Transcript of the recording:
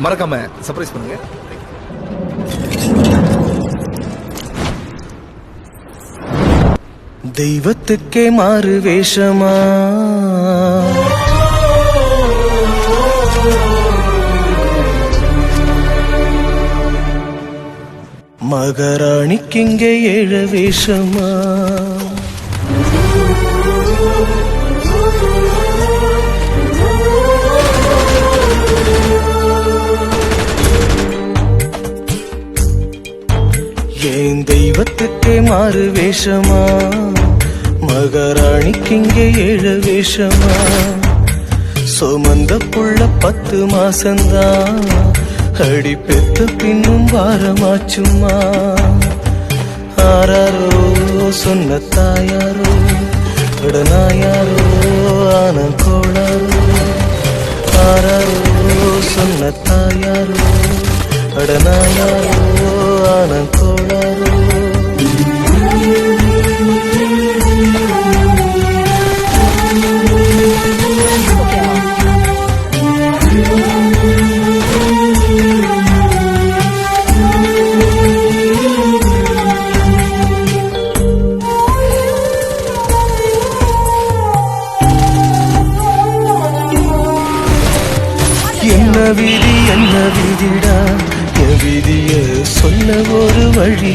மறக்காம சர்ப்ரைஸ் பண்ணுங்க. தெய்வத்துக்கே மாறு வேஷமா, மகாராணிக்கிங்கே ஏழு வேஷமா, ஏன் தெய்வத்துக்கே மாறு வேஷமா, மகாராணிக்கிங்கே ஏழு வேஷமா, சுமந்த புள்ள 10 மாசந்தான், அடி பெத்த பின்னும் வாரமாச்சுமா, ஆராரோ சொன்ன தாயாரோ அடனாயாரோ ஆன கோளாரோ, ஆராரோ சொன்ன தாயாரோ அடனாயாரோ ஆன கோளாரோ. என்ன விதிடா, என் விதிய சொல்ல ஒரு வழி